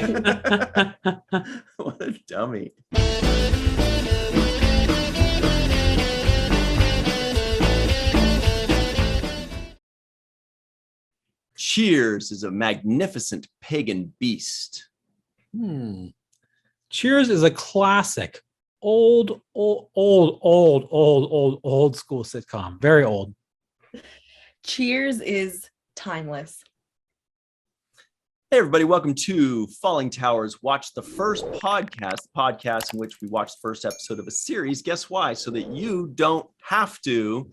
What a dummy. Cheers is a magnificent pagan beast. Cheers is a classic, old school sitcom. Very old. Cheers is timeless. Hey, everybody. Welcome to Fallingtower's Watch the First podcast in which we watch the first episode of a series. Guess why? So that you don't have to.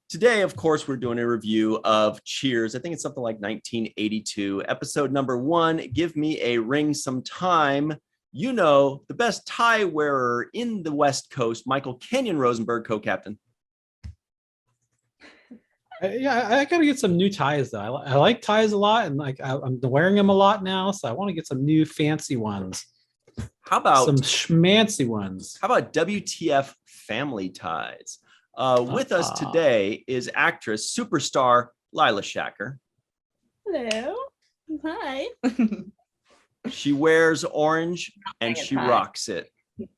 Today, of course, we're doing a review of Cheers. I think it's something like 1982. Episode number 1, Give Me a Ring Sometime. You know, the best tie wearer in the West Coast, Michael Kenyon Rosenberg, co-captain. Yeah, I gotta get some new ties though. I like ties a lot, and like I'm wearing them a lot now, so I want to get some new fancy ones. How about some schmancy ones? How about WTF family ties? With us today is actress superstar Laila Shaker. Hello. Hi. She wears orange and she rocks it.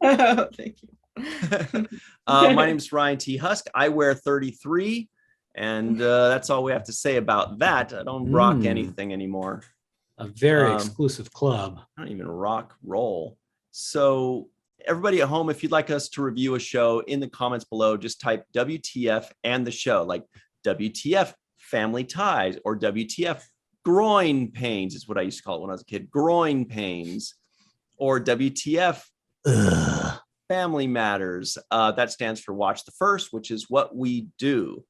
Oh, thank you. My name's Ryan T. Husk. I wear 33. And that's all we have to say about that. I don't rock anything anymore. A very exclusive club. I don't even rock roll. So everybody at home, if you'd like us to review a show, in the comments below, just type WTF and the show, like WTF family ties or WTF groin pains is what I used to call it when I was a kid. Groin pains or WTF family matters. That stands for Watch the First, which is what we do.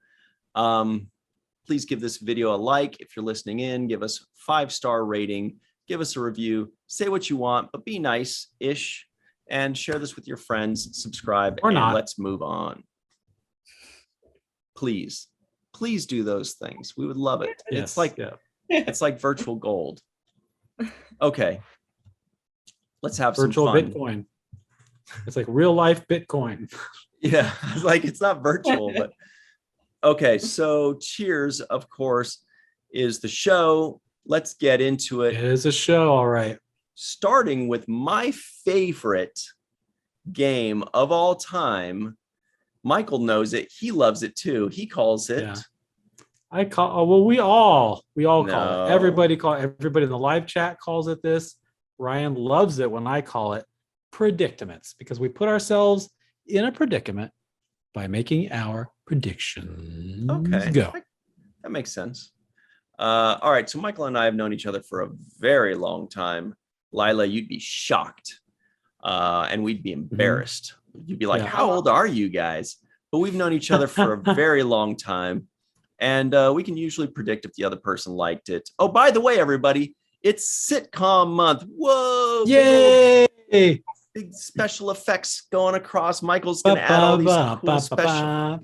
Please give this video a like. If you're listening in, give us 5-star rating, give us a review, say what you want, but be nice-ish, and share this with your friends, subscribe, or not. Let's move on. Please do those things. We would love it. Yes, It's like virtual gold. Okay. Let's have virtual some fun. Bitcoin. It's like real life Bitcoin. Yeah, it's not virtual, but okay, so Cheers, of course, is the show. Let's get into it. It is a show, all right. Starting with my favorite game of all time. Michael knows it. He loves it too. He calls it. Yeah. We all call it. Everybody in the live chat calls it this. Ryan loves it when I call it predicaments, because we put ourselves in a predicament by making our predictions. Okay. Go. That makes sense. All right. So Michael and I have known each other for a very long time. Laila, you'd be shocked. And we'd be embarrassed. You'd be like, how old are you guys? But we've known each other for a very long time. And we can usually predict if the other person liked it. Oh, by the way, everybody, it's sitcom month. Whoa. Yay. Big special effects going across. Michael's going to add all these cool special.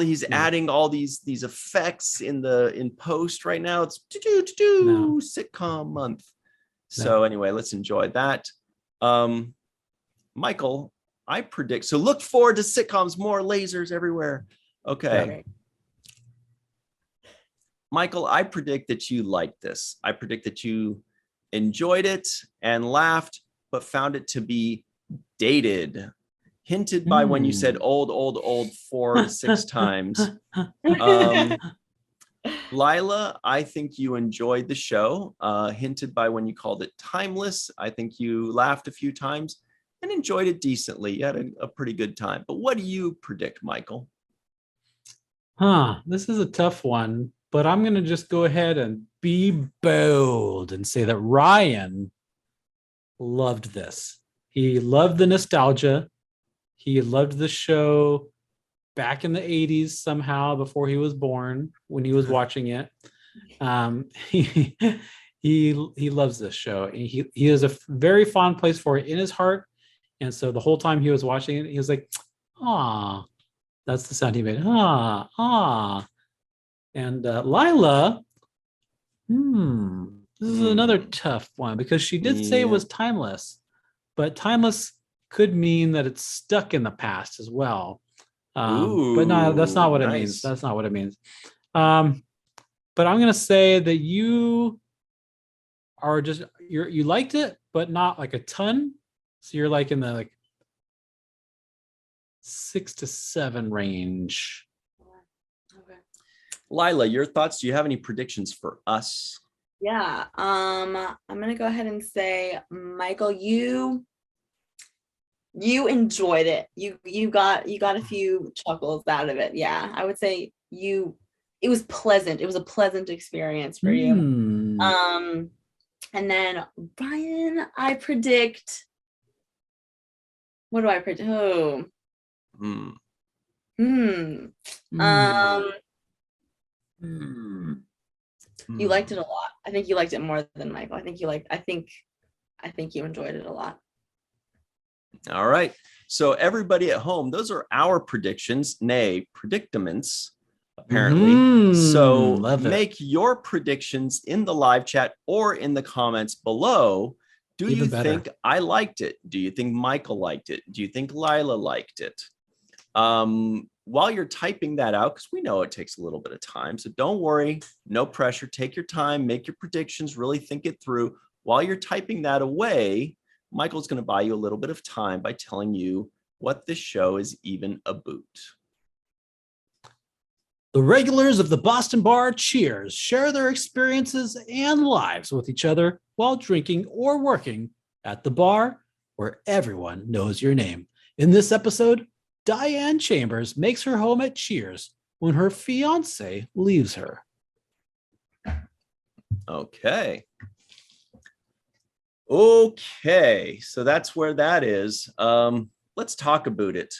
He's adding all these effects in post right now. It's sitcom month. So anyway, let's enjoy that. Michael, I predict. So look forward to sitcoms. More lasers everywhere. Okay. Right. Michael, I predict that you liked this. I predict that you enjoyed it and laughed, but found it to be dated, hinted by when you said old 4 to 6 times. Laila, I think you enjoyed the show, hinted by when you called it timeless. I think you laughed a few times and enjoyed it decently. You had a pretty good time. But what do you predict, Michael? This is a tough one, but I'm going to just go ahead and be bold and say that Ryan loved this. He loved the nostalgia. He loved the show back in the 80s somehow, before he was born, when he was watching it. He loves this show. He has a very fond place for it in his heart. And so the whole time he was watching it, he was like, "Ah," that's the sound he made. "Ah." And Laila, this is another tough one, because she did say it was timeless, but timeless could mean that it's stuck in the past as well. But no, that's not what it means. That's not what it means. But I'm going to say that you are just you liked it, but not like a ton. So you're like in the like 6 to 7 range. Okay. Laila, your thoughts? Do you have any predictions for us? Yeah. I'm gonna go ahead and say, Michael, you enjoyed it. You got a few chuckles out of it. Yeah. I would say it was pleasant. It was a pleasant experience for you. And then Ryan, I predict. What do I predict? Oh. Hmm. You liked it a lot. I think you liked it more than Michael. I think you enjoyed it a lot. All right. So everybody at home, those are our predictions, nay, predicaments, apparently. So make your predictions in the live chat or in the comments below. Do you think I liked it? Do you think Michael liked it? Do you think Laila liked it? While you're typing that out, because we know it takes a little bit of time, so don't worry, no pressure. Take your time, make your predictions, really think it through. While you're typing that away, Michael's going to buy you a little bit of time by telling you what this show is even about. The regulars of the Boston bar Cheers share their experiences and lives with each other while drinking or working at the bar where everyone knows your name. In this episode, Diane Chambers makes her home at Cheers when her fiance leaves her. Okay, so that's where that is. Let's talk about it.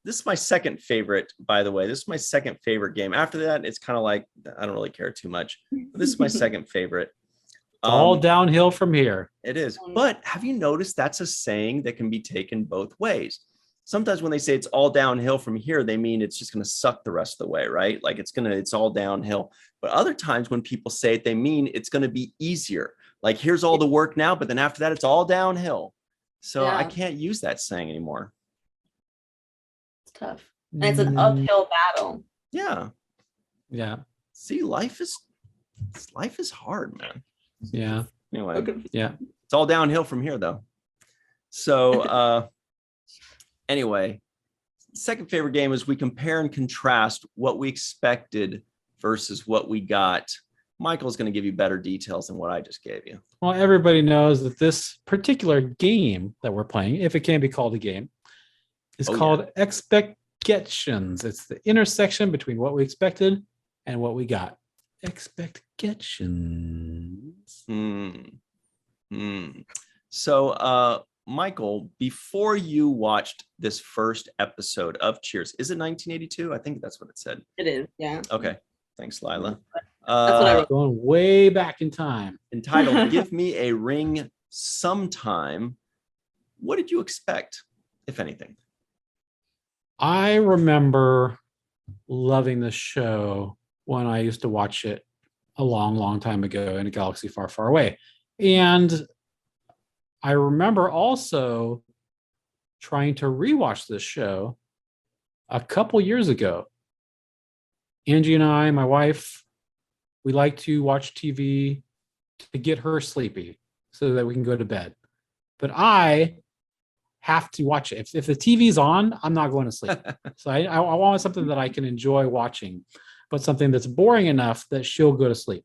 This is my second favorite, by the way. This is my second favorite game. After that, it's kind of like, I don't really care too much. But this is my second favorite. It's all downhill from here. It is. But have you noticed that's a saying that can be taken both ways? Sometimes when they say it's all downhill from here, they mean it's just going to suck the rest of the way, right? Like it's all downhill. But other times when people say it, they mean it's going to be easier. Like here's all the work now, but then after that, it's all downhill. So I can't use that saying anymore. It's tough. And it's an uphill battle. Yeah. Yeah. See, life is hard, man. Yeah. Anyway. Okay. Yeah. It's all downhill from here though. So anyway, second favorite game is we compare and contrast what we expected versus what we got. Michael's going to give you better details than what I just gave you. Well, everybody knows that this particular game that we're playing, if it can be called a game, is called Expectations. It's the intersection between what we expected and what we got. Expectations. So, Michael, before you watched this first episode of Cheers, is it 1982? I think that's what it said. It is, yeah. Okay. Thanks, Laila. That's what I wrote. Going way back in time. Entitled Give Me a Ring Sometime. What did you expect, if anything? I remember loving this show when I used to watch it a long, long time ago in a galaxy far, far away. And I remember also trying to rewatch this show a couple years ago. Angie and I, my wife, we like to watch TV to get her sleepy so that we can go to bed. But I have to watch it. If the TV's on, I'm not going to sleep. So I want something that I can enjoy watching, but something that's boring enough that she'll go to sleep.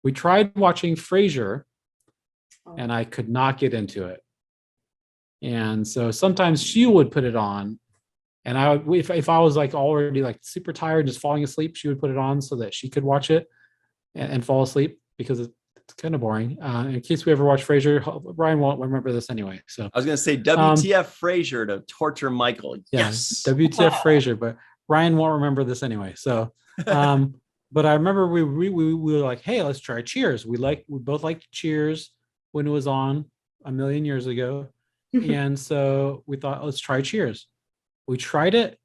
We tried watching Frasier, and I could not get into it. And so sometimes she would put it on, and I would, if I was like already like super tired, just falling asleep, she would put it on so that she could watch it and fall asleep because it's kind of boring. In case we ever watch Frasier, Brian won't remember this anyway. So I was going to say WTF Frasier to torture Michael. Yes. WTF Frasier, but Ryan won't remember this anyway. So, but I remember we were like, hey, let's try Cheers. We both liked Cheers when it was on a million years ago. And so we thought, let's try Cheers. We tried it,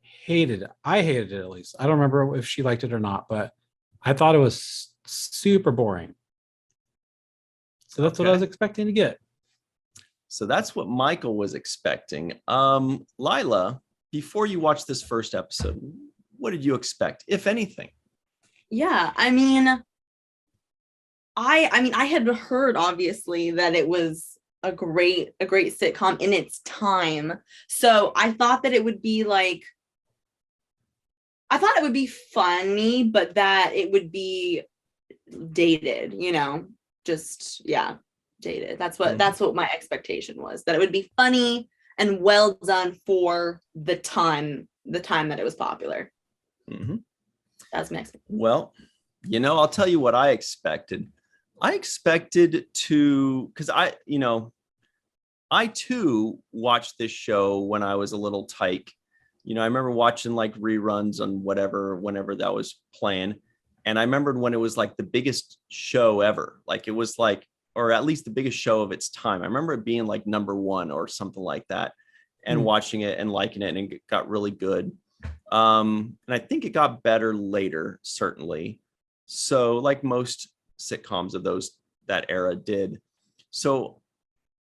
hated it. I hated it, at least. I don't remember if she liked it or not, but I thought it was super boring. So that's what I was expecting to get. So that's what Michael was expecting. Laila, before you watched this first episode, what did you expect, if anything? Yeah, I mean, I mean, I had heard obviously that it was a great sitcom in its time. So I thought that it would be like, I thought it would be funny, but that it would be dated, you know, just yeah, dated. That's what my expectation was, that it would be funny and well done for the time that it was popular. Mm-hmm. That's my expectation. Well, I'll tell you what I expected. I expected to, because I too watched this show when I was a little tyke. I remember watching like reruns on whenever that was playing. And I remembered when it was like the biggest show ever. Like it was like, or at least the biggest show of its time. I remember it being like #1 or something like that, and watching it and liking it, and it got really good. And I think it got better later, certainly. So like most sitcoms of that era did. So,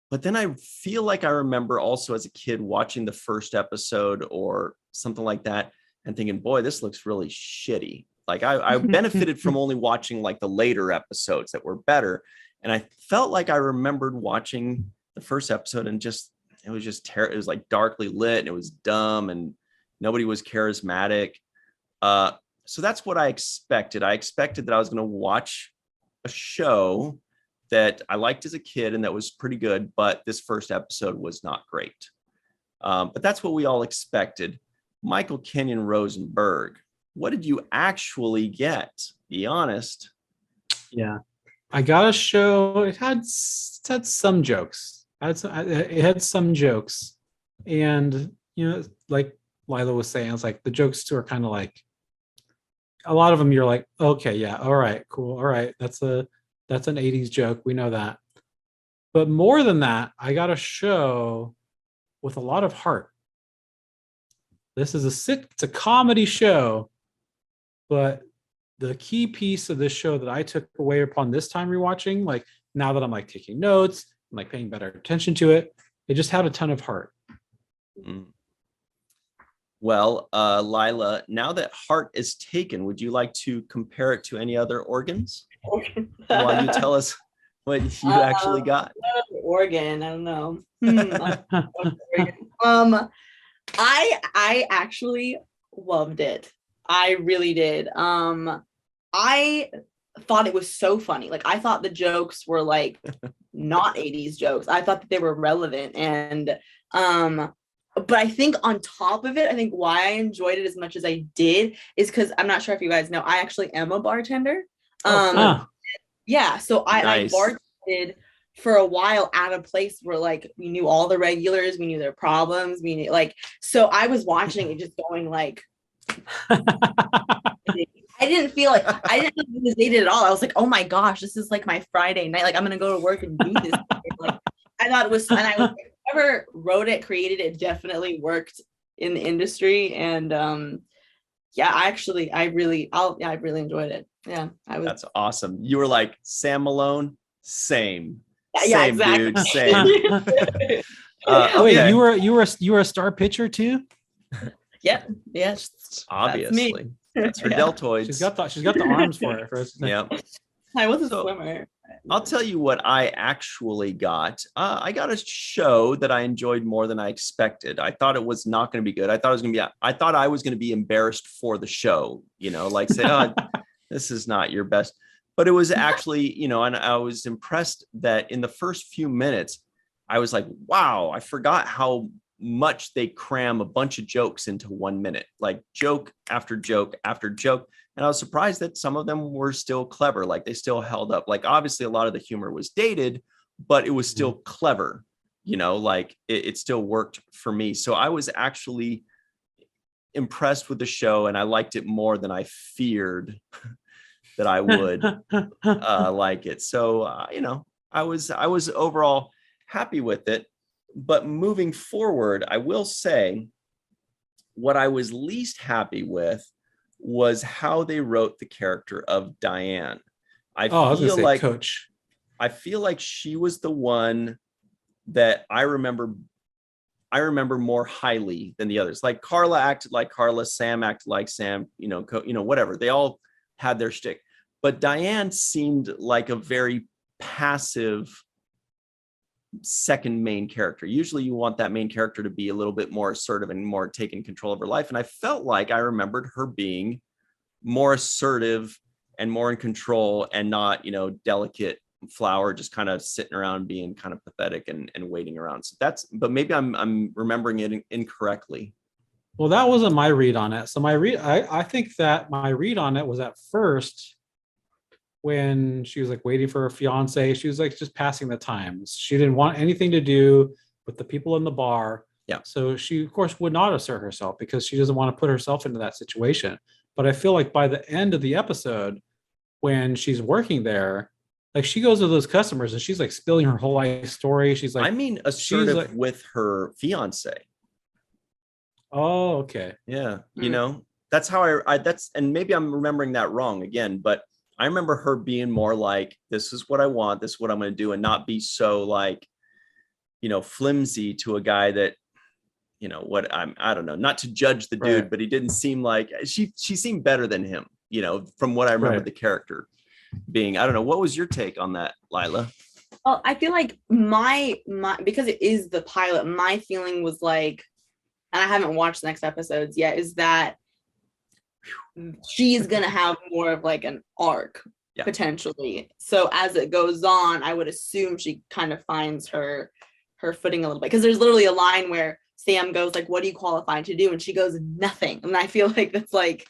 but then I feel like I remember also as a kid watching the first episode or something like that and thinking, boy, this looks really shitty. Like I benefited from only watching like the later episodes that were better. And I felt like I remembered watching the first episode and it was just terrible. It was like darkly lit and it was dumb and nobody was charismatic. So that's what I expected. I expected that I was going to watch a show that I liked as a kid and that was pretty good, but this first episode was not great. But that's what we all expected. Michael Kenyon Rosenberg, what did you actually get? Be honest. Yeah, I got a show. It had some jokes. It had some jokes, and like Laila was saying, it's like the jokes too are kind of like, a lot of them you're like, okay, yeah, all right, cool, all right, that's an 80s joke, we know that. But more than that, I got a show with a lot of heart. This is it's a comedy show, but the key piece of this show that I took away upon this time rewatching, like now that I'm like taking notes, I'm like paying better attention to it, it just had a ton of heart. Well, Laila, now that heart is taken, would you like to compare it to any other organs while you tell us what you actually got? Organ, I don't know. I actually loved it. I really did. I thought it was so funny. Like I thought the jokes were like not 80s jokes. I thought that they were relevant. And but I think on top of it, I think why I enjoyed it as much as I did is because I'm not sure if you guys know, I actually am a bartender. Yeah, so I bartended for a while at a place where like we knew all the regulars, we knew their problems, we knew like, so I was watching it just going like I didn't think it was dated at all. I was like, oh my gosh, this is like my Friday night. Like I'm gonna go to work and do this. Like I thought it was, and I was like, whoever wrote it, created it, definitely worked in the industry. And yeah, I really enjoyed it. Yeah, That's awesome. You were like Sam Malone, same. Yeah, exactly. Dude, same. Wait, you were a star pitcher too? Yep. Yes. Obviously. That's her deltoids. She's got the arms for it. Yeah. I was a swimmer. I'll tell you what I actually got. I got a show that I enjoyed more than I expected. I thought it was not going to be good. I thought I was going to be embarrassed for the show, like say, oh, this is not your best. But it was actually, and I was impressed that in the first few minutes, I was like, wow, I forgot how much they cram a bunch of jokes into 1 minute, like joke after joke after joke. And I was surprised that some of them were still clever. Like they still held up. Like obviously a lot of the humor was dated, but it was still clever, like it still worked for me. So I was actually impressed with the show and I liked it more than I feared that I would like it. So, I was overall happy with it. But moving forward, I will say what I was least happy with was how they wrote the character of Diane. I feel like Coach. I feel like she was the one that I remember more highly than the others. Like Carla acted like Carla, Sam acted like Sam, whatever. They all had their shtick. But Diane seemed like a very passive second main character. Usually you want that main character to be a little bit more assertive and more taking control of her life. And I felt like I remembered her being more assertive and more in control, and not, delicate flower, just kind of sitting around being kind of pathetic and waiting around. So but maybe I'm remembering it incorrectly. Well, that wasn't my read on it. So I think that my read on it was at first when she was like waiting for her fiance. She was like just passing the time. She didn't want anything to do with the people in the bar. Yeah. So she, of course, would not assert herself because she doesn't want to put herself into that situation. But I feel like by the end of the episode, when she's working there, like she goes to those customers and she's like spilling her whole life story. She's like, assertive like, with her fiance. Oh, okay. Yeah. That's how and maybe I'm remembering that wrong again, but I remember her being more like, this is what I want, this is what I'm going to do, and not be so like, flimsy to a guy that, I don't know, not to judge the dude, but he didn't seem like, she seemed better than him, from what I remember the character being. I don't know. What was your take on that, Laila? Well, I feel like my because it is the pilot, my feeling was like, and I haven't watched the next episodes yet, is that she's gonna have more of like an arc potentially. So as it goes on, I would assume she kind of finds her footing a little bit, because there's literally a line where Sam goes like, "What are you qualified to do?" and she goes, "Nothing." And I feel like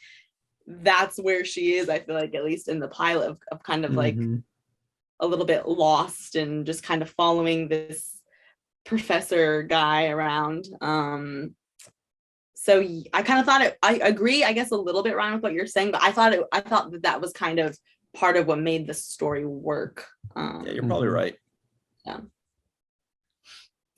that's where she is. I feel like, at least in the pilot, of kind of like a little bit lost and just kind of following this professor guy around. So I kind of thought I agree, I guess, a little bit, Ryan, with what you're saying, but I thought that was kind of part of what made the story work. Yeah, you're probably right. Yeah.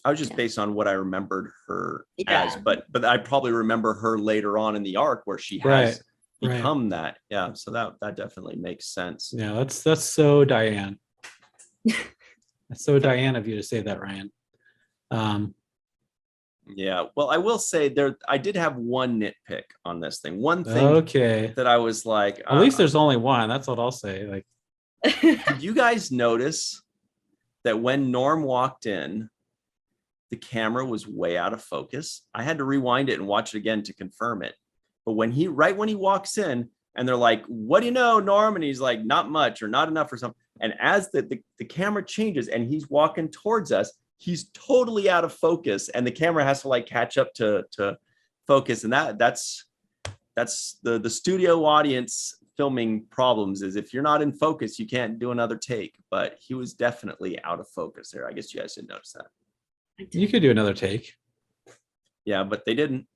I was just based on what I remembered her as, but I probably remember her later on in the arc where she has become that. Yeah. So that definitely makes sense. Yeah, that's so Diane. That's so Diane of you to say that, Ryan. Yeah, well, I will say I did have one nitpick on this thing. One thing that I was like, at least there's only one. That's what I'll say. Like, did you guys notice that when Norm walked in, the camera was way out of focus? I had to rewind it and watch it again to confirm it. But when he walks in and they're like, "What do you know, Norm?" And he's like, "Not much," or "Not enough," or something. And as the camera changes and he's walking towards us, he's totally out of focus, and the camera has to like catch up to focus. And that's the studio audience filming problems, is if you're not in focus, you can't do another take. But he was definitely out of focus there. I guess you guys didn't notice that. You could do another take. Yeah, but they didn't.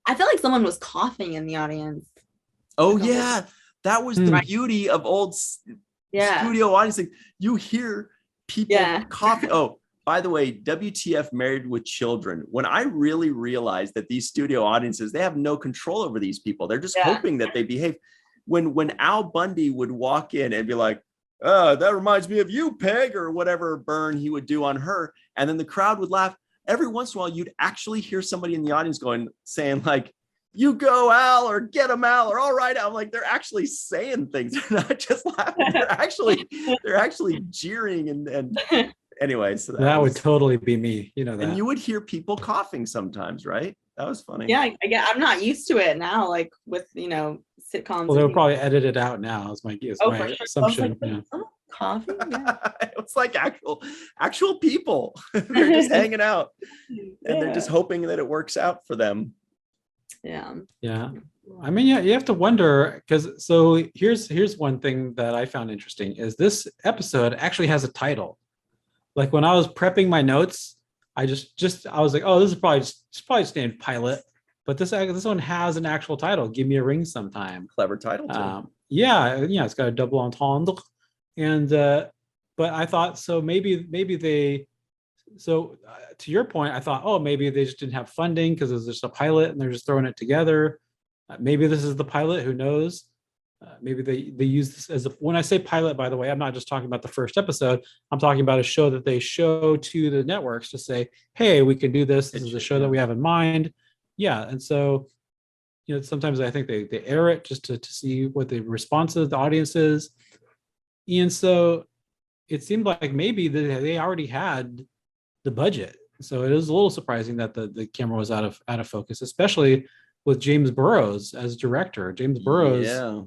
I feel like someone was coughing in the audience. Oh yeah, that was the beauty of old studio audience. You hear people coughing. Oh, by the way, WTF Married with Children. When I really realized that these studio audiences, they have no control over these people. They're just hoping that they behave. When Al Bundy would walk in and be like, "Oh, that reminds me of you, Peg," or whatever burn he would do on her, and then the crowd would laugh. Every once in a while, you'd actually hear somebody in the audience saying like, "You go, Al," or "Get him, Al," or "All right, Al." I'm like, they're actually saying things. They're not just laughing. They're actually jeering and anyway. So that would totally be me. You know that. And you would hear people coughing sometimes, right? That was funny. Yeah, I'm not used to it now. Like with sitcoms. Well, they'll probably edit it out now. Is my assumption. Coughing. Yeah. It's like actual people. They're just hanging out, and they're just hoping that it works out for them. Yeah. I mean, you have to wonder, because so here's one thing that I found interesting is this episode actually has a title. Like when I was prepping my notes, I was like, oh, this is probably just named Pilot, but this one has an actual title. Give Me a Ring Sometime. Clever title too. It's got a double entendre, and but I thought so maybe they. So to your point, I thought, oh, maybe they just didn't have funding because it was just a pilot and they're just throwing it together. Maybe this is the pilot. Who knows? Maybe they use this as when I say pilot, by the way, I'm not just talking about the first episode. I'm talking about a show that they show to the networks to say, hey, we can do this. This is a show that we have in mind. Yeah. And so sometimes I think they air it just to see what the response of the audience is. And so it seemed like maybe they already had the budget. So it is a little surprising that the camera was out of focus, especially with James Burrows as director. James Burrows, Yeah.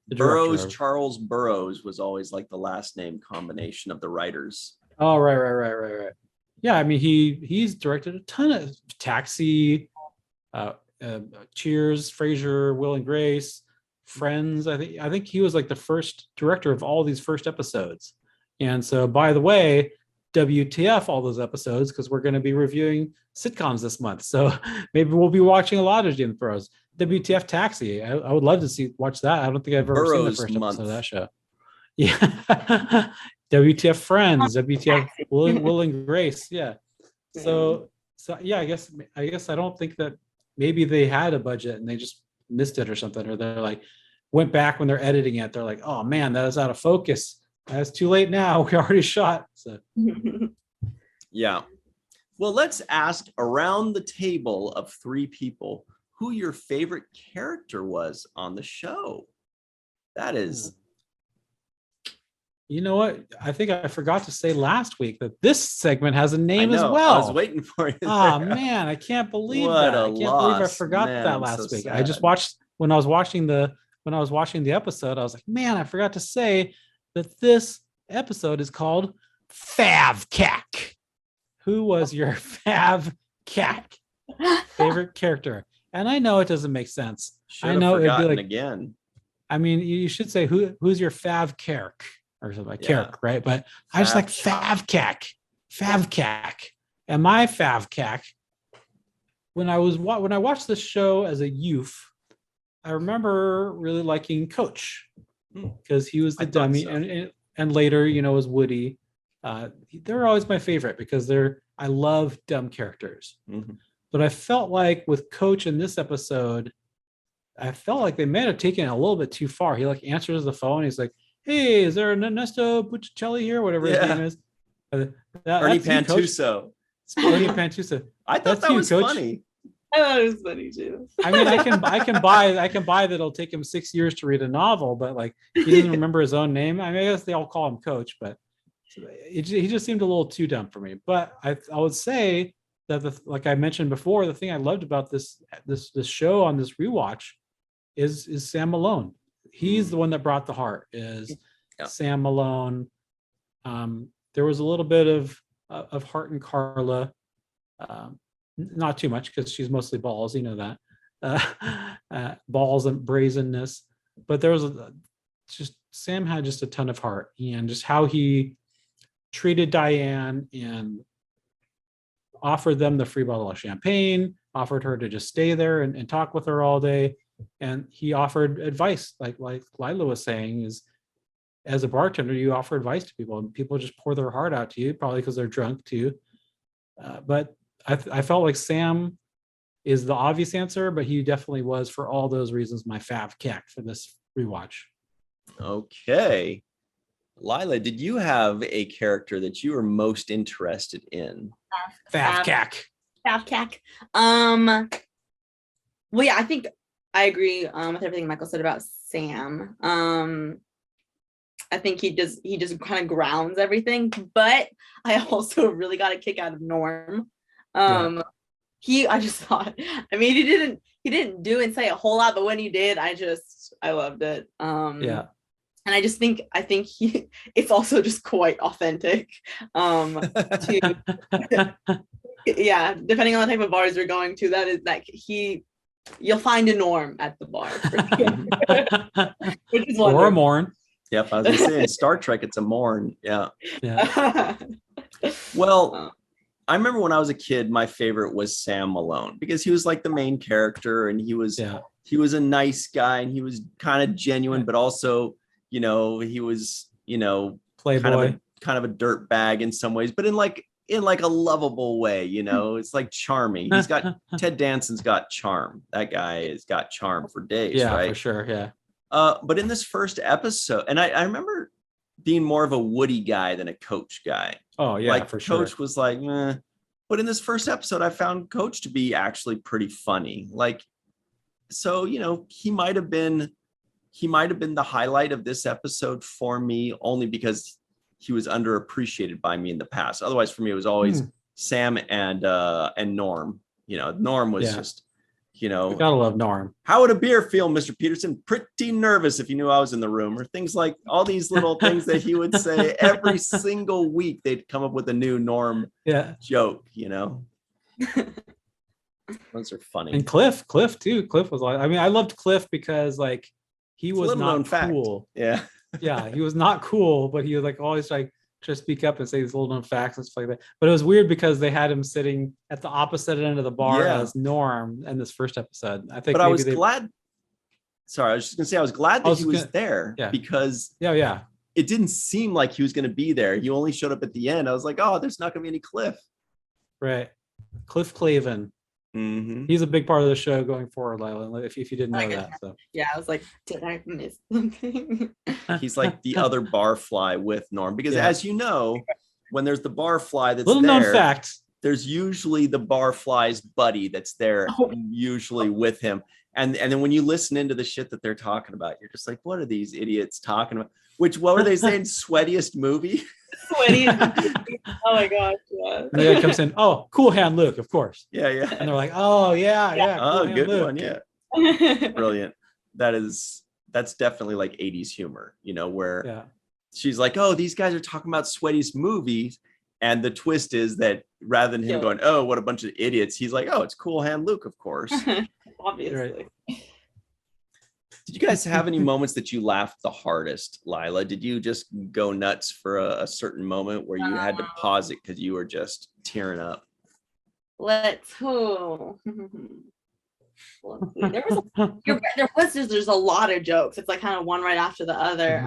the Burroughs, director. Charles Burroughs was always like the last name combination of the writers. Oh, right. Yeah, I mean he's directed a ton of Taxi, Cheers, Frasier, Will and Grace, Friends. I think he was like the first director of all these first episodes. And so, by the way, WTF all those episodes, because we're going to be reviewing sitcoms this month. So maybe we'll be watching a lot of James Burrows. WTF Taxi. I would love to watch that. I don't think I've ever seen the Burrows first month. episode of that show. Yeah. WTF Friends, WTF Will and Grace. Yeah. So yeah, I guess I don't think that maybe they had a budget and they just missed it or something, or they're like went back when they're editing it. They're like, oh man, that is out of focus. That's too late now. We already shot. So yeah. Well, let's ask around the table of 3 people who your favorite character was on the show. That is. You know what? I think I forgot to say last week that this segment has a name as well. I was waiting for you. Oh man, I can't believe What that. a I can't believe I loss. forgot Man, that I'm last so week. sad. I just watched when I was watching the episode, I was like, man, I forgot to say that this episode is called Favcac. Who was your Favcac favorite character? And I know it doesn't make sense. Should I have know it'd be forgotten like again. I mean, you should say who's your Favcac or something like Yeah. Carrick, right? But I just like Favcac. And my Favcac, when I watched this show as a youth, I remember really liking Coach because he was the I thought dummy, so. and later, was Woody. They're always my favorite because I love dumb characters. Mhm. But I felt like with Coach in this episode, I felt like they may have taken it a little bit too far. He like answers the phone. He's like, "Hey, is there an Ernesto Buccicelli here? Whatever his name is." Ernie That's you, Coach. Pantuso. Ernie Pantusa. I thought That's that you, was Coach. funny. I thought it was funny too. I mean, I can buy that it'll take him 6 years to read a novel, but like he doesn't remember his own name. I mean, I guess they all call him Coach, but he just seemed a little too dumb for me. But I would say that like I mentioned before, the thing I loved about this show on this rewatch is Sam Malone. He's the one that brought the heart. Sam Malone. There was a little bit of heart in Carla. Not too much because she's mostly balls, that balls and brazenness. But there was Sam had just a ton of heart, and just how he treated Diane and offered them the free bottle of champagne, offered her to just stay there and talk with her all day. And he offered advice, like Laila was saying, is as a bartender, you offer advice to people, and people just pour their heart out to you, probably because they're drunk too. But I felt like Sam is the obvious answer, but he definitely was, for all those reasons, my Favcac for this rewatch. Okay. Laila, did you have a character that you were most interested in? Favcac. Well, yeah, I think I agree with everything Michael said about Sam. I think he just kind of grounds everything, but I also really got a kick out of Norm. I just thought, I mean, he didn't do and say a whole lot, but when he did, I loved it. And I think it's also just quite authentic. Yeah, depending on the type of bars you're going to, that is like you'll find a Norm at the bar. Which is or a Morn. Yep, I was gonna say in Star Trek it's a Morn. Yeah. Well, I remember when I was a kid, my favorite was Sam Malone because he was like the main character, and he was a nice guy, and he was kind of genuine, but also, he was, playboy, kind of a dirt bag in some ways, but in like a lovable way, it's like charming. He's got Ted Danson's got charm. That guy has got charm for days, right? For sure, yeah. But in this first episode, and I remember being more of a Woody guy than a Coach guy. Oh yeah, like for sure. Coach was like, but in this first episode, I found Coach to be actually pretty funny. Like so, he might have been the highlight of this episode for me, only because he was underappreciated by me in the past. Otherwise, for me, it was always Sam and Norm. Norm was just, gotta love Norm. How would a beer feel, Mr. Peterson? Pretty nervous if you knew I was in the room, or things like all these little things that he would say every single week. They'd come up with a new Norm joke, Those are funny. And Cliff too. Cliff was like, I mean, I loved Cliff because like he was not cool. Yeah. Yeah, he was not cool, but he was like always like to speak up and say these little known facts and stuff like that. But it was weird because they had him sitting at the opposite end of the bar as Norm in this first episode. I think, but I was glad. Sorry, I was just gonna say I was glad that he was there because it didn't seem like he was gonna be there. He only showed up at the end. I was like, oh, there's not gonna be any Cliff. Right, Cliff Clavin. Mm-hmm. He's a big part of the show going forward, Laila. If you didn't know that, so yeah, I was like, did I miss something? He's like the other barfly with Norm, because as you know, when there's the barfly that's little known fact, there's usually the barfly's buddy that's there, usually with him, and then when you listen into the shit that they're talking about, you're just like, what are these idiots talking about? What were they saying? Sweatiest movie? Sweatiest. Oh my gosh, yeah. And the guy comes in, oh, Cool Hand Luke, of course. Yeah. And they're like, oh yeah. Oh, cool good Luke. one, yeah. Brilliant. That's definitely like 80s humor, where she's like, oh, these guys are talking about Sweaty's movies. And the twist is that rather than him going, oh, what a bunch of idiots, he's like, oh, it's Cool Hand Luke, of course. Obviously. Right. Did you guys have any moments that you laughed the hardest, Laila? Did you just go nuts for a certain moment where you had to pause it because you were just tearing up? Let's see. There's a lot of jokes. It's like kind of one right after the other.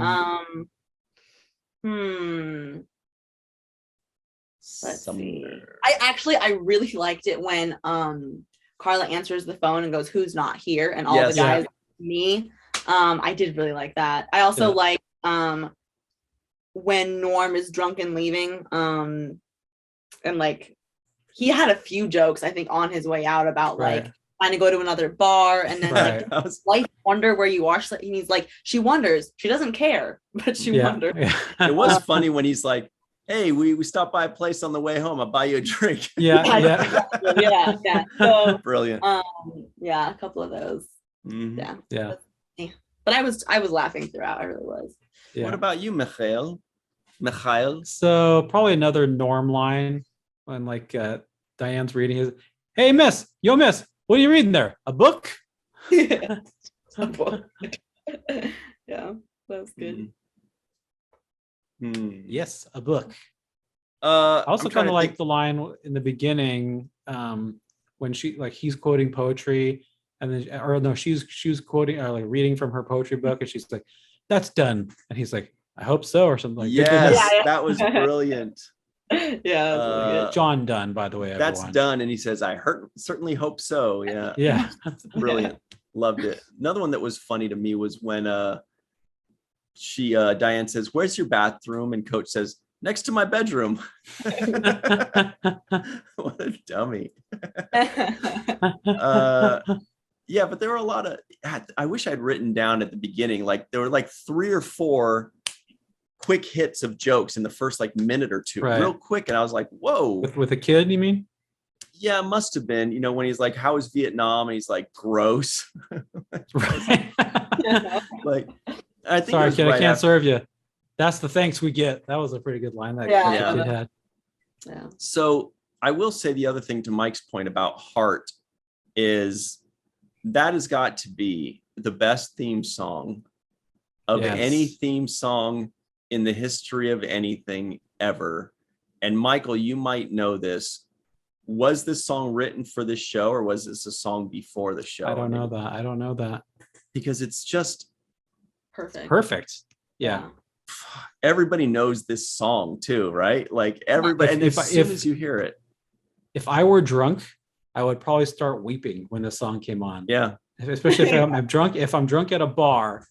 Let's see. I really liked it when Carla answers the phone and goes, "Who's not here?" and all the guys. Me, I did really like that. I also like when Norm is drunk and leaving, and like he had a few jokes I think on his way out about like trying to go to another bar, and then like wife wonder where you are, and he's like, she wonders, she doesn't care, but she wonders. It was funny when he's like, hey, we stopped by a place on the way home, I'll buy you a drink. Yeah. So, brilliant. A couple of those. Yeah. But I was laughing throughout. I really was. Yeah. What about you, Mikhail? So probably another Norm line when like Diane's reading his, hey miss, what are you reading there? A book? A book. Yeah, that was good. Yes, a book. I also kind of like the line in the beginning when he's quoting poetry. And then, she's quoting or like reading from her poetry book, and she's like, "That's done." And he's like, "I hope so," or something like. Yes, that was brilliant. Yeah, really good. John Dunn, by the way. That's done, and he says, "I certainly hope so." Yeah, yeah, brilliant. Loved it. Another one that was funny to me was when Diane says, "Where's your bathroom?" and Coach says, "Next to my bedroom." What a dummy. Yeah, but there were a lot of, I wish I'd written down at the beginning, like there were like 3 or 4 quick hits of jokes in the first like minute or two, real quick. And I was like, whoa. With a kid, you mean? Yeah, must have been, when he's like, how is Vietnam? And he's like, gross. Like, I think sorry, kid, I can't serve you. That's the thanks we get. That was a pretty good line that kid had. Yeah. So I will say the other thing to Mike's point about Heart is that has got to be the best theme song of any theme song in the history of anything ever. And Michael, you might know this. Was this song written for this show, or was this a song before the show? I don't know that. Because it's just perfect. Yeah. Everybody knows this song too, right? Like everybody, and as soon as you hear it. If I were drunk, I would probably start weeping when the song came on. Yeah. Especially if I'm drunk. If I'm drunk at a bar,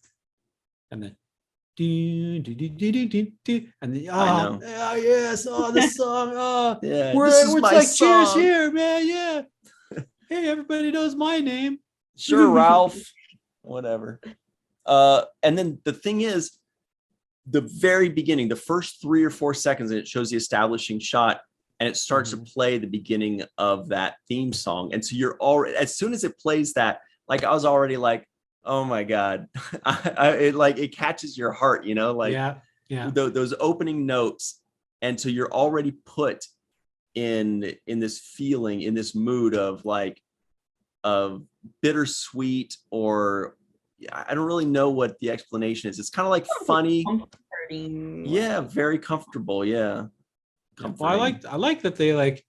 and then and then the song. Yeah. It's like song. Cheers here, man. Yeah. Hey, everybody knows my name. Sure, Ralph. Whatever. And then the thing is, the very beginning, the first 3 or 4 seconds, and it shows the establishing shot, and it starts to play the beginning of that theme song. And so you're already, as soon as it plays that, like I was already like, oh my God, it catches your heart, like those opening notes. And so you're already put in this feeling, in this mood of like, of bittersweet, or I don't really know what the explanation is. It's kind of like funny. Yeah, very comfortable. Yeah. Well, I like that they like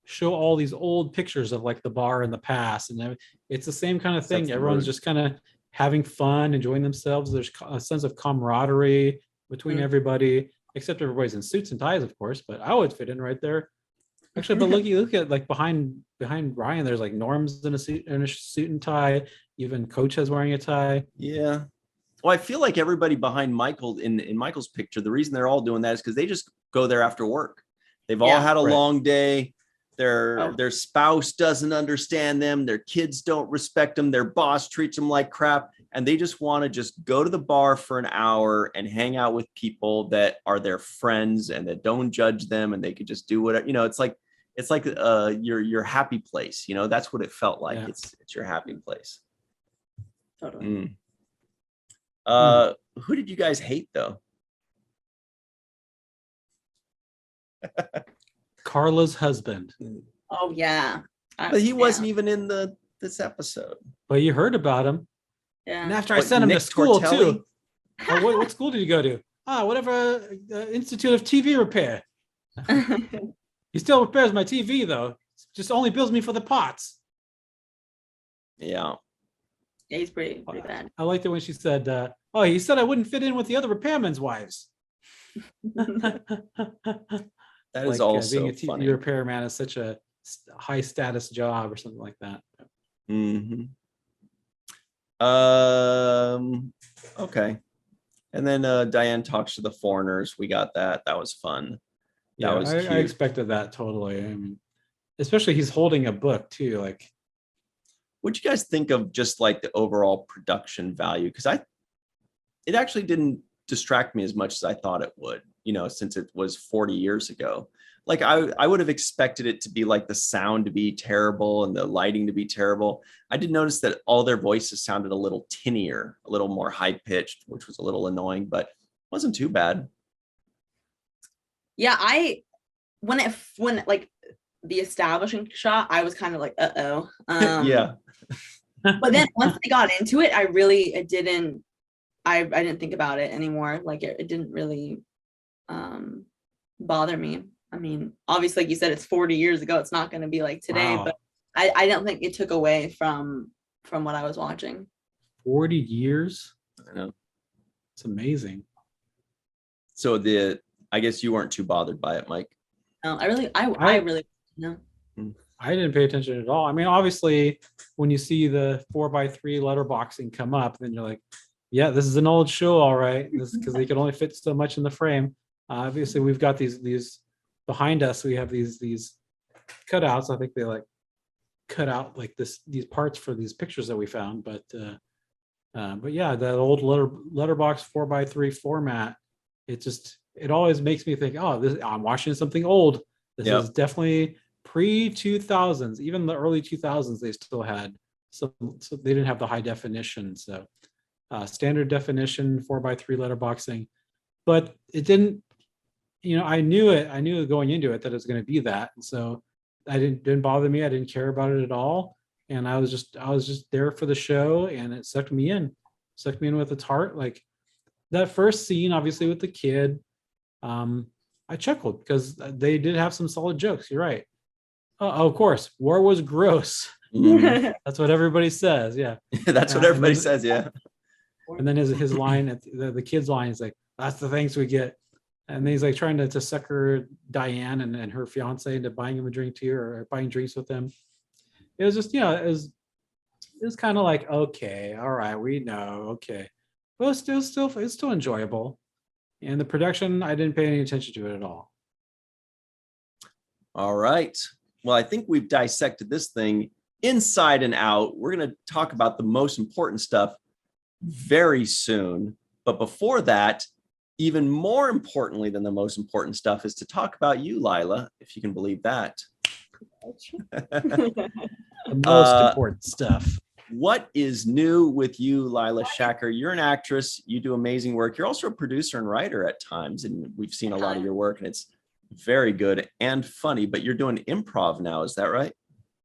show all these old pictures of like the bar in the past, and it's the same kind of thing. Everyone's just kind of having fun, enjoying themselves. There's a sense of camaraderie between everybody, except everybody's in suits and ties, of course. But I would fit in right there. Actually, but look at like behind Ryan, there's like Norm's in a suit and tie. Even Coach has wearing a tie. Yeah. Well, I feel like everybody behind Michael in Michael's picture, the reason they're all doing that is because they just go there after work. They've all had a long day. Their spouse doesn't understand them. Their kids don't respect them. Their boss treats them like crap. And they just want to just go to the bar for an hour and hang out with people that are their friends and that don't judge them. And they could just do whatever, it's like your happy place. That's what it felt like. Yeah. It's your happy place. Totally. Who did you guys hate though? Carla's husband. Oh yeah. But he wasn't even in this episode. But you heard about him. Yeah. And after I sent him to school too. What school did you go to? Whatever Institute of TV Repair. He still repairs my TV though. Just only bills me for the pots. Yeah. Yeah, he's pretty bad. I liked it when she said, he said I wouldn't fit in with the other repairmen's wives. That is also being a TV funny. repairman is such a high status job or something like that. Okay. And then Diane talks to the foreigners. We got that. That was fun. That was cute. I expected that totally. I mean, especially he's holding a book too. Like, what'd you guys think of just like the overall production value? Because it actually didn't distract me as much as I thought it would, since it was 40 years ago. Like I would have expected it to be like the sound to be terrible and the lighting to be terrible. I did notice that all their voices sounded a little tinnier, a little more high pitched, which was a little annoying, but wasn't too bad. Yeah, when like the establishing shot, I was kind of like, uh-oh. Yeah. But then once I got into it, I didn't think about it anymore. Like it didn't really bother me. I mean, obviously, like you said, it's 40 years ago. It's not going to be like today, but I don't think it took away from what I was watching. 40 years? I know. It's amazing. So I guess you weren't too bothered by it, Mike. No, I really no. I didn't pay attention at all. I mean, obviously, when you see the 4x3 letterboxing come up, then you're like, yeah, this is an old show, all right. This because they can only fit so much in the frame. Obviously, we've got these behind us. We have these cutouts. I think they like cut out like these parts for these pictures that we found. But yeah, that old letterbox 4x3 format. It always makes me think, I'm watching something old. This is definitely pre-2000s. Even the early 2000s, they still had so they didn't have the high definition. So standard definition 4x3 letterboxing, but it didn't. I knew it going into it that it was going to be that, and so I didn't bother me. I didn't care about it at all, and I was just there for the show, and it sucked me in with its heart. Like that first scene, obviously with the kid. I chuckled because they did have some solid jokes. You're right. Of course, war was gross. That's what everybody says. Yeah. That's what everybody says. Yeah. And then his line at the kid's line is like, that's the thanks we get. And then he's like trying to sucker Diane and her fiance into buying him a drink too, or buying drinks with him. It was just, it was kind of like, okay, all right, we know. Okay. But it's still enjoyable. And the production, I didn't pay any attention to it at all. All right. Well, I think we've dissected this thing inside and out. We're going to talk about the most important stuff very soon. But before that, even more importantly than the most important stuff is to talk about you, Laila, if you can believe that. The most important stuff. What is new with you, Laila Shaker? You're an actress. You do amazing work. You're also a producer and writer at times, and we've seen a lot of your work, and it's very good and funny. But you're doing improv now, is that right?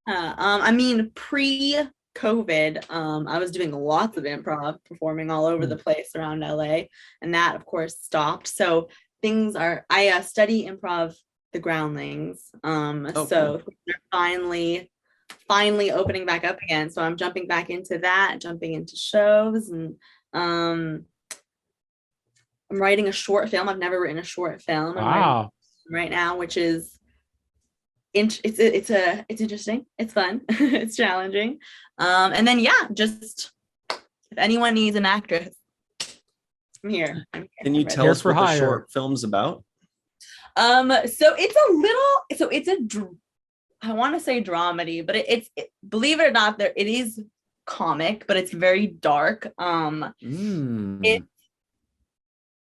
I mean, pre-COVID, I was doing lots of improv, performing all over the place around LA, and that, of course, stopped. So things are. I study improv, the Groundlings. So Cool. they're finally opening back up again. So I'm jumping back into that, jumping into shows, and I'm writing a short film. I've never written a short film. I'm writing right now, which is it's interesting. It's fun. It's challenging. And then just if anyone needs an actress, I'm here. Can you tell us what the short film's about? So it's I want to say dramedy, but it's believe it or not, it is comic, but it's very dark.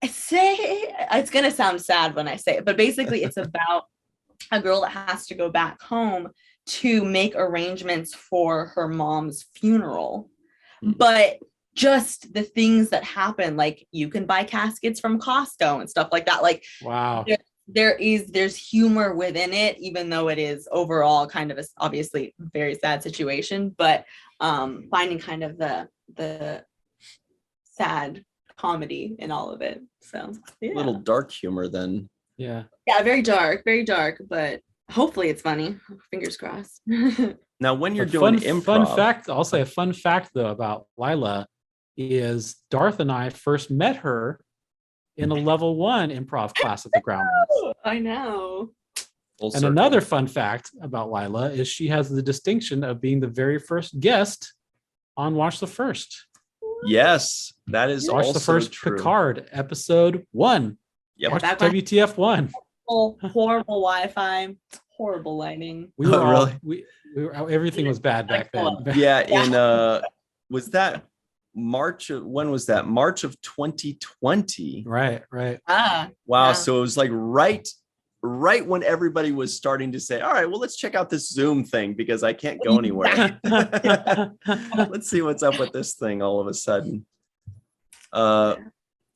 It's gonna sound sad when I say it, but basically it's about a girl that has to go back home to make arrangements for her mom's funeral. But just the things that happen, like you can buy caskets from Costco and stuff like that. Like, wow. There's humor within it, even though it is overall kind of obviously very sad situation, but finding kind of the sad comedy in all of it. So A little dark humor then. Yeah, very dark, but hopefully it's funny. Fingers crossed. Now, when you're doing improv, fun fact, I'll say a fun fact though about Laila is Darth and I first met her in a level 1 improv class at the Groundlings. I know. And another fun fact about Laila is she has the distinction of being the very first guest on Watch the First. Yes, that is Watch also the First true. Picard, episode 1. Yep. Watch WTF 1. Horrible Wi-Fi, horrible lighting. We were really? we were, everything was bad back then. Yeah, in was that March of, when was that? March of 2020. Right. Wow. Yeah. So it was like right when everybody was starting to say, all right, well, let's check out this Zoom thing because I can't go anywhere. Let's see what's up with this thing all of a sudden.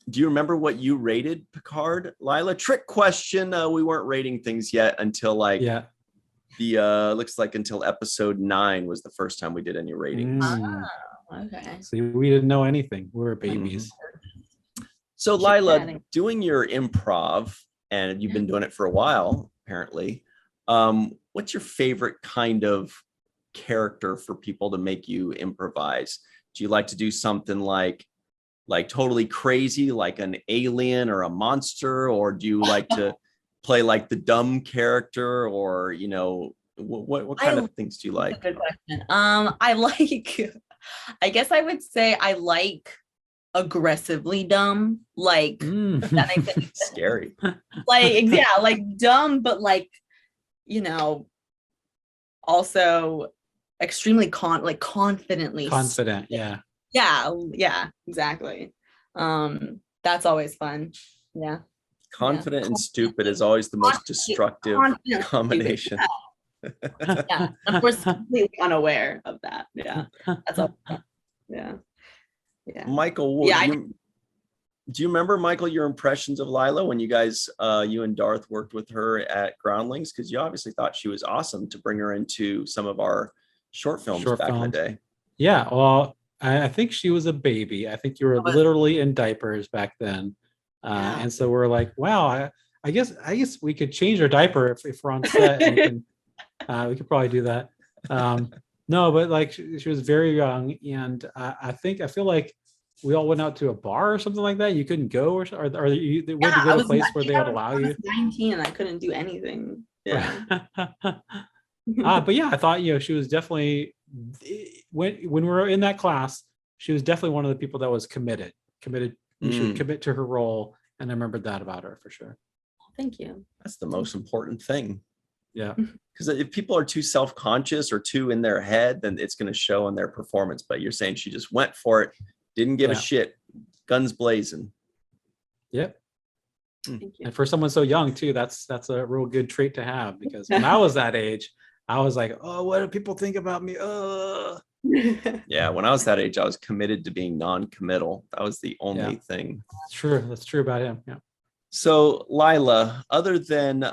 Do you remember what you rated Picard, Laila? Trick question. We weren't rating things yet until looks like until episode 9 was the first time we did any ratings. Okay. See, we didn't know anything. We were babies. So Laila, doing your improv, and you've been doing it for a while, apparently. What's your favorite kind of character for people to make you improvise? Do you like to do something like totally crazy, like an alien or a monster, or do you like to play like the dumb character, or what kind of things do you like? That's a good question. I guess I would say I like aggressively dumb, like if that makes sense. Scary. Like dumb, but also extremely confidently confident. Yeah, exactly. That's always fun. Yeah. Confident and stupid is always the most destructive combination. Yeah, of course, completely unaware of that. Yeah, that's all. Yeah. Michael, do you remember, Michael, your impressions of Laila when you guys, you and Darth worked with her at Groundlings? Because you obviously thought she was awesome to bring her into some of our short films back in the day. Yeah, well, I think she was a baby. I think you were literally in diapers back then, and so we're like, wow. I guess we could change her diaper if we're on set. And we could probably do that. No, but like she was very young, and I feel like we all went out to a bar or something like that. You couldn't go, or you went to go to a place where they would allow you. I was 19 and I couldn't do anything. Yeah. But yeah, I thought she was definitely when we were in that class, she was definitely one of the people that was committed. She would commit to her role, and I remembered that about her for sure. Thank you. That's the most important thing. Yeah. Because if people are too self-conscious or too in their head, then it's going to show in their performance. But you're saying she just went for it, didn't give a shit, guns blazing. Yep. Thank you. And for someone so young too, that's a real good trait to have, because when I was that age, I was like, oh, what do people think about me? Yeah, when I was that age, I was committed to being non-committal. That was the only thing. That's true. That's true about him. Yeah. So Laila, other than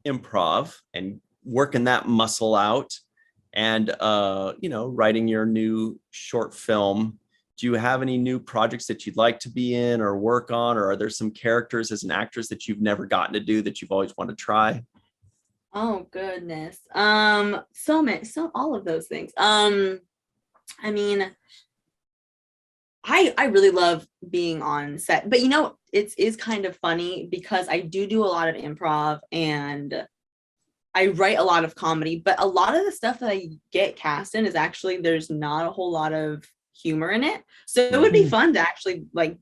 improv and working that muscle out and writing your new short film, do you have any new projects that you'd like to be in or work on, or are there some characters as an actress that you've never gotten to do that you've always wanted to try? Oh goodness. So all of those things. I mean, I really love being on set, but it is kind of funny because I do a lot of improv and I write a lot of comedy, but a lot of the stuff that I get cast in is actually, there's not a whole lot of humor in it. So it would be fun to actually like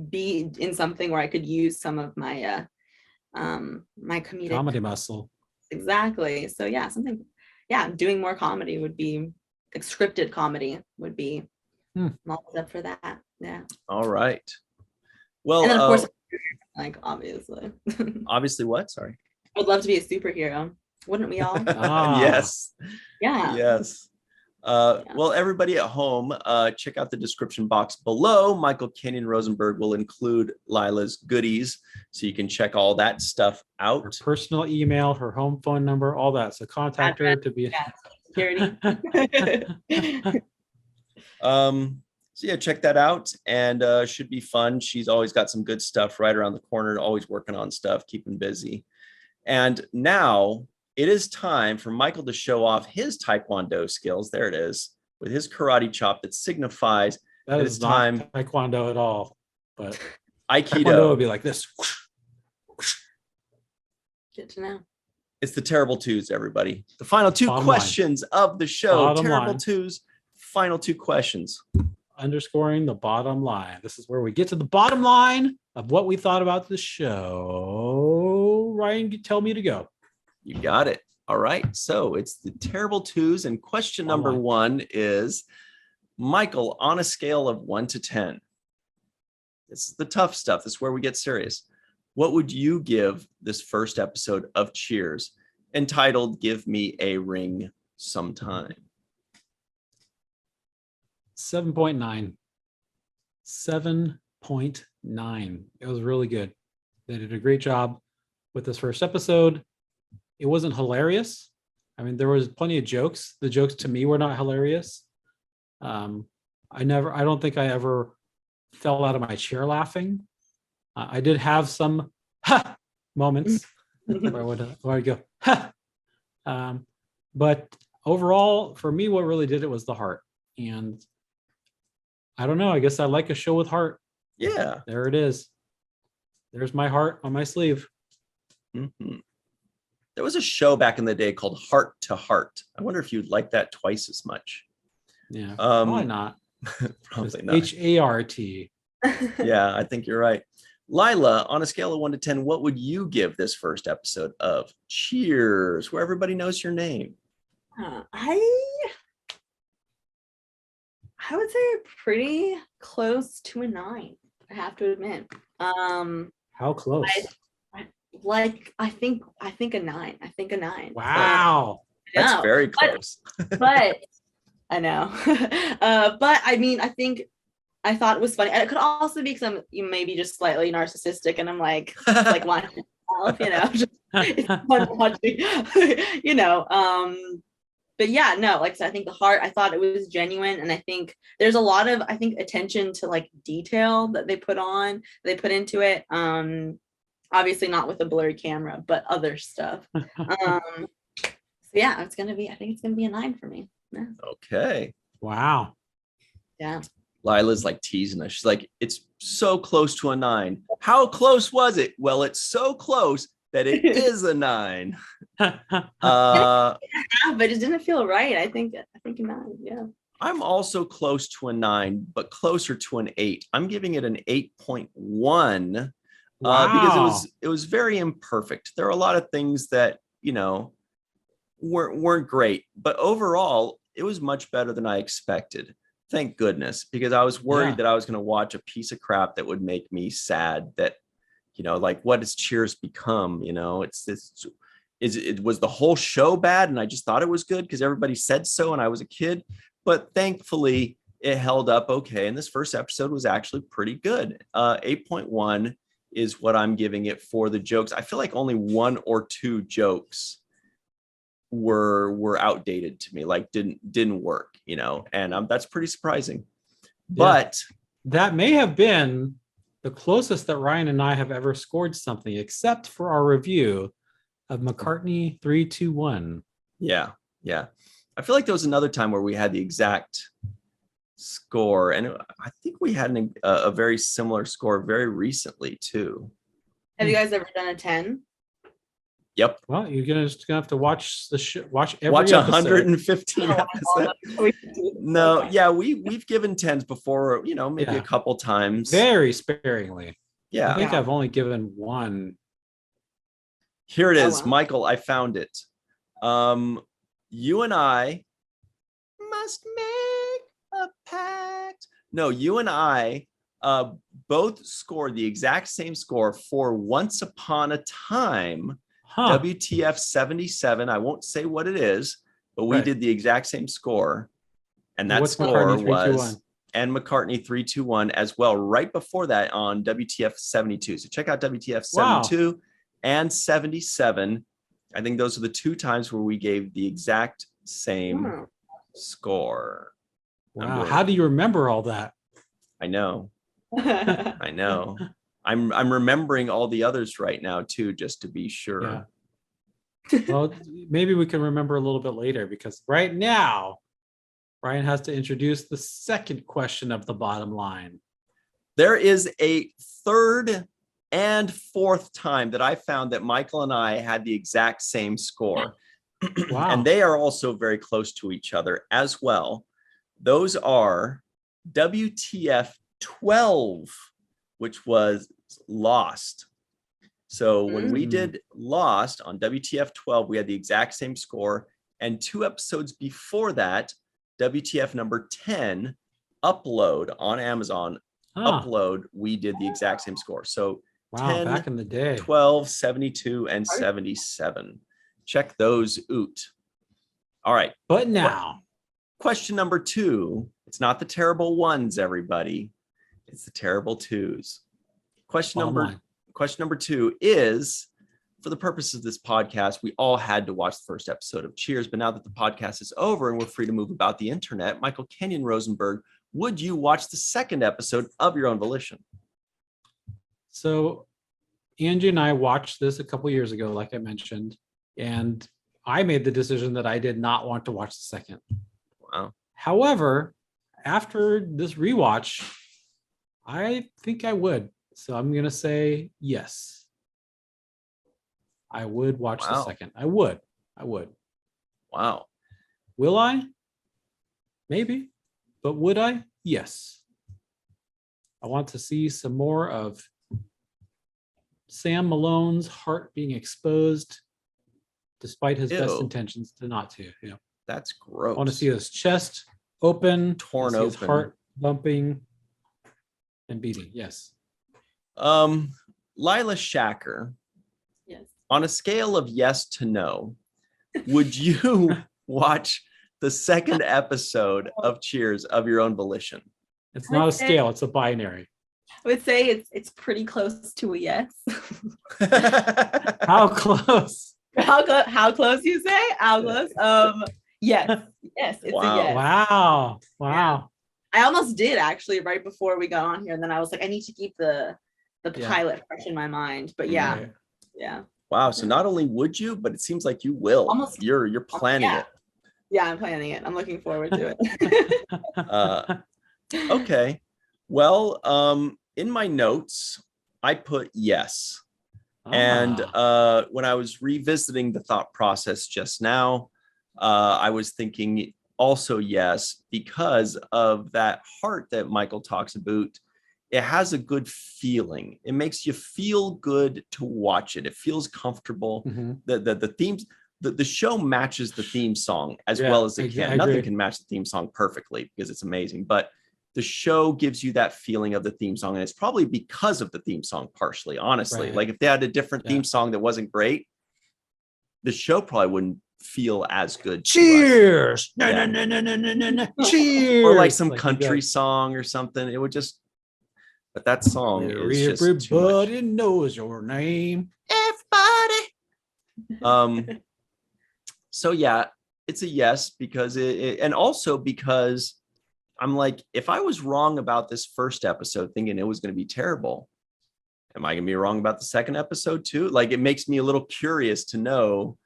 be in something where I could use some of my my comedy muscle. Exactly. So doing more comedy would be, like scripted comedy would be I'm always up for that. Yeah. All right. Well, and then of course, like obviously. Obviously what? Sorry. I would love to be a superhero. Wouldn't we all? Yes. Yeah. Yes. Well, everybody at home, check out the description box below. Michael Kenyon Rosenberg will include Laila's goodies, so you can check all that stuff out. Her personal email, her home phone number, all that. So contact her to be security. So yeah, check that out, and should be fun. She's always got some good stuff right around the corner, always working on stuff, keeping busy. And now it is time for Michael to show off his Taekwondo skills. There it is, with his karate chop that signifies that it's is time. Not Taekwondo at all, but Aikido. Taekwondo would be like this. Good to know. It's the terrible twos, everybody. The final two Bottom questions of the show. Bottom Terrible line. twos. Final two questions. Underscoring the bottom line. This is where we get to the bottom line of what we thought about the show. Ryan, tell me to go. You got it. All right. So it's the terrible twos. And question number one is, Michael, on a scale of 1 to 10, this is the tough stuff. This is where we get serious. What would you give this first episode of Cheers, entitled Give Me a Ring Sometime? 7.9. 7.9. It was really good. They did a great job with this first episode. It wasn't hilarious. I mean, there was plenty of jokes. The jokes to me were not hilarious. I don't think I ever fell out of my chair laughing. I did have some moments where I go, but overall, for me, what really did it was the heart. And I don't know, I guess I like a show with heart. Yeah. There it is. There's my heart on my sleeve. Mm-hmm. There was a show back in the day called Heart to Heart. I wonder if you'd like that twice as much. Yeah, probably not. Probably not. HART. Yeah, I think you're right. Laila, on a scale of 1 to 10, what would you give this first episode of Cheers, where everybody knows your name? I would say pretty close to a 9. I have to admit. How close? I think a 9. I think a 9. Wow. That's very close. But I know. But I mean, I thought it was funny. And it could also be because I'm maybe just slightly narcissistic and I'm like watching myself, just it's fun watching, but yeah, no, like, so I think the heart, I thought it was genuine. And I think there's a lot of, attention to like detail that they put into it. Obviously not with a blurry camera, but other stuff. So yeah, I think it's gonna be a 9 for me. Yeah. Okay. Wow. Yeah. Laila's like teasing us. She's like, it's so close to a 9. How close was it? Well, it's so close that it is a 9. Yeah, but it didn't feel right. I think a 9. Yeah. I'm also close to a 9, but closer to an 8. I'm giving it an 8.1 Wow. because it was very imperfect. There are a lot of things that weren't great. But overall, it was much better than I expected. Thank goodness, because I was worried that I was going to watch a piece of crap that would make me sad. That, like, what has Cheers become? It was the whole show bad, and I just thought it was good because everybody said so, and I was a kid. But thankfully, it held up okay, and this first episode was actually pretty good. 8.1 is what I'm giving it for the jokes. I feel like only one or two jokes were outdated to me, like didn't work, and that's pretty surprising. But that may have been the closest that Ryan and I have ever scored something, except for our review of McCartney 3-2-1. Yeah. I feel like there was another time where we had the exact score, and I think we had a very similar score very recently too. Have you guys ever done a 10? Yep. Well, you're just gonna have to watch the show. Watch 115 episodes. No, yeah, we've given 10s before, maybe a couple times. Very sparingly. Yeah. I think I've only given one. Here it is, Michael. I found it. You and I must make a pact. No, you and I both scored the exact same score for Once Upon a Time. WTF 77. I won't say what it is, but we did the exact same score. And that score was and McCartney 3-2-1 as well, right before that on WTF 72. So check out WTF 72 and 77. I think those are the two times where we gave the exact same score. Wow. How do you remember all that? I know. I know. I'm remembering all the others right now too, just to be sure. Yeah. Well, maybe we can remember a little bit later, because right now Ryan has to introduce the second question of the bottom line. There is a third and fourth time that I found that Michael and I had the exact same score. Wow. And they are also very close to each other as well. Those are WTF 12, which was Lost. So when we did Lost on WTF 12, we had the exact same score. And 2 episodes before that, WTF number 10, Upload on Amazon, Upload, we did the exact same score. So 10, back in the day, 12, 72, and 77. Check those out. All right. But now, question number 2. It's not the terrible ones, everybody. It's the terrible 2s. Question number 2 is, for the purpose of this podcast, we all had to watch the first episode of Cheers, but now that the podcast is over and we're free to move about the internet, Michael Kenyon Rosenberg, would you watch the second episode of your own volition? So Angie and I watched this a couple years ago, like I mentioned, and I made the decision that I did not want to watch the second. Wow. However, after this rewatch, I think I would. So I'm going to say yes. I would watch the second. I would. Wow. Will I? Maybe. But would I? Yes. I want to see some more of Sam Malone's heart being exposed, despite his best intentions to not to. Yeah. That's gross. I want to see his chest open, torn open, his heart bumping and beating. Yes. Laila Shaker. Yes. On a scale of yes to no, would you watch the second episode of Cheers of your own volition? It's not a scale, it's a binary. I would say it's pretty close to a yes. How close? How close you say? How close? Yes, it's a yes. Wow. Yeah. I almost did actually right before we got on here, and then I was like, I need to keep the pilot fresh in my mind. But yeah. Wow. So not only would you, but it seems like you will. Almost. You're planning it. Yeah, I'm planning it. I'm looking forward to it. Okay. Well, in my notes, I put yes. And when I was revisiting the thought process just now, I was thinking also yes, because of that heart that Michael talks about it has a good feeling. It makes you feel good to watch it. It feels comfortable. Mhm. The themes, the show matches the theme song as Yeah, well as it I can. agree. Nothing can match the theme song perfectly because it's amazing, but the show gives you that feeling of the theme song. And it's probably because of the theme song, partially, honestly. Right. Like if they had a different theme song that wasn't great, the show probably wouldn't feel as good. Cheers. No, Yeah. no, no, no, no, no, no. Cheers. Or like some you country got- song or something. It would just, but that song Where is just too much. everybody knows your name. Everybody. So yeah, it's a yes because and also because I'm like, if I was wrong about this first episode, thinking it was going to be terrible, am I going to be wrong about the second episode too? Like, it makes me a little curious to know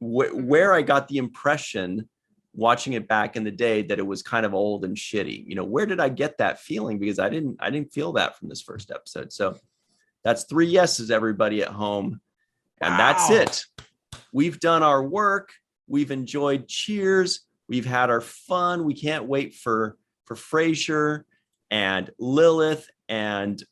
where I got the impression watching it back in the day that it was kind of old and shitty. You know, where did I get that feeling? Because I didn't feel that from this first episode. So that's 3 yeses, everybody at home. And that's Wow. it. We've done our work. We've enjoyed Cheers. We've had our fun. We can't wait for Frasier and Lilith and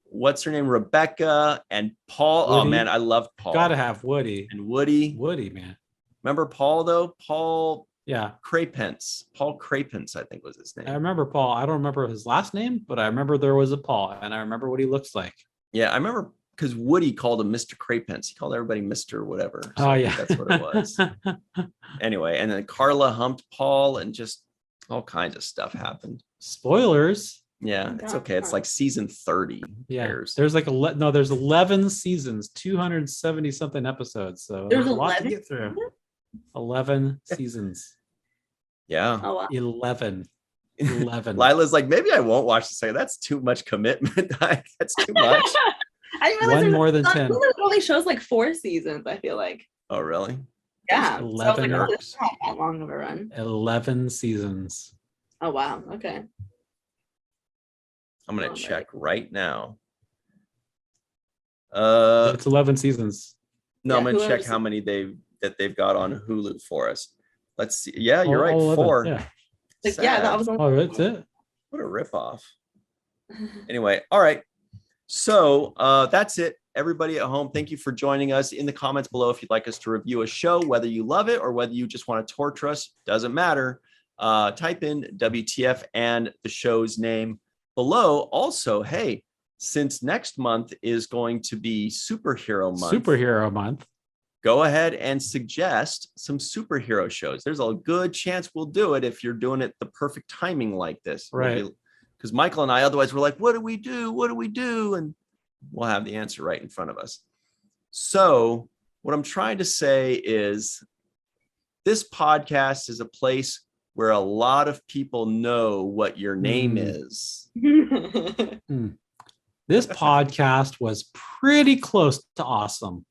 what's her name? Rebecca and Paul. Woody. Oh man, I love Paul. Gotta have Woody. And Woody. Woody, man. Remember Paul though? Paul Yeah. Crapence. Paul Crapence, I think was his I name. remember Paul. I don't remember his last name, but I remember there was a Paul, and I remember what he looks like. Yeah, I remember because Woody called him Mr. Crapence. He called everybody Mr. whatever. So Oh I think yeah, that's what it was. Anyway, and then Carla humped Paul and just all kinds of stuff happened. Spoilers. Yeah, it's okay. It's like season 30. Yeah, Airs. there's like there's 11 seasons, 270 something episodes. So There's a lot to 11? get through. 11 seasons. Yeah. Oh wow. 11. 11. Lila's like, maybe I won't watch the second. That's too much commitment. That's too much. I didn't realize One it more than on 10. Hulu, it only shows like 4 seasons, I feel like. Oh, really? Yeah. 11 so arcs. it's not that long of a run. 11 seasons. Oh wow. Okay. I'm gonna Oh, check right now. It's 11 seasons. No, I'm Yeah, gonna check whoever's- how many they've got on Hulu for us. Let's see. Yeah, you're right. All 11, 4. Yeah. Like, yeah, Sad. that was only Oh, that's it. What a ripoff. Anyway, all right. So that's it. Everybody at home, thank you for joining us. In the comments below, if you'd like us to review a show, whether you love it or whether you just want to torture us, doesn't matter. Type in WTF and the show's name below. Also, hey, since next month is going to be superhero month, Superhero month. go ahead and suggest some superhero shows. There's a good chance we'll do it if you're doing it the perfect timing like this. Right. Because Michael and I, otherwise we're like, what do we do? What do we do? And we'll have the answer right in front of us. So what I'm trying to say is this podcast is a place where a lot of people know what your name is. This podcast was pretty close to awesome.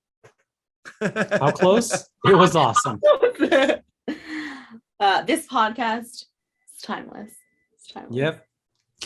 How close? It was awesome. This podcast is timeless. It's timeless. Yep.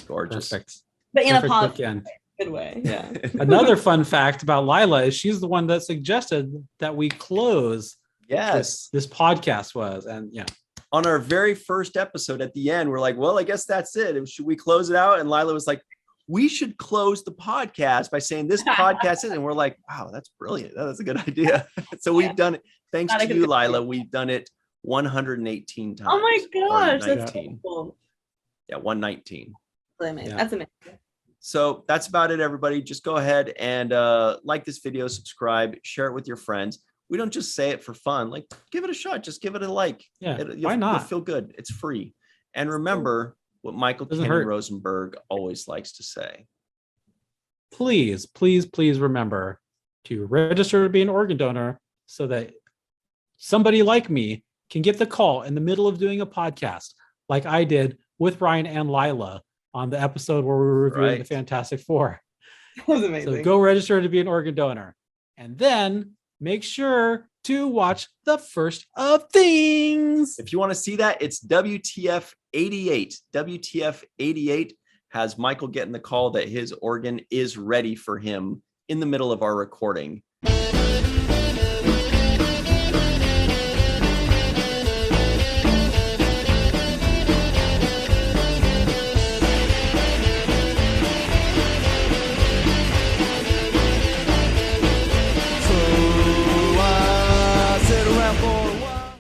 Gorgeous. Perfect. But in a Perfect positive bookend. good way. Yeah. Another fun fact about Laila is she's the one that suggested that we close Yes. this podcast was. And yeah. On our very first episode at the end, we're like, well, I guess that's it. Should we close it out? And Laila was like, we should close the podcast by saying this podcast is. And we're like, wow, that's brilliant. That's a good idea. So we've done it. Thanks to you, Laila. We've done it 118 times. Oh my gosh. Or That's 19. cool. Yeah, 119. Amazing. Yeah. That's amazing. So that's about it, everybody. Just go ahead and like this video, subscribe, share it with your friends. We don't just say it for fun. Like, give it a shot. Just give it a like. Yeah. You'll Why not? feel good. It's free. And remember what Michael Doesn't Kenyon hurt. Rosenberg always likes to say. Please, please, please remember to register to be an organ donor so that somebody like me can get the call in the middle of doing a podcast like I did with Ryan and Laila on the episode where we were reviewing Right. the Fantastic Four. That was amazing. So go register to be an organ donor. And then make sure to watch the first of things. If you want to see that, it's WTF 88. WTF 88 has Michael getting the call that his organ is ready for him in the middle of our recording.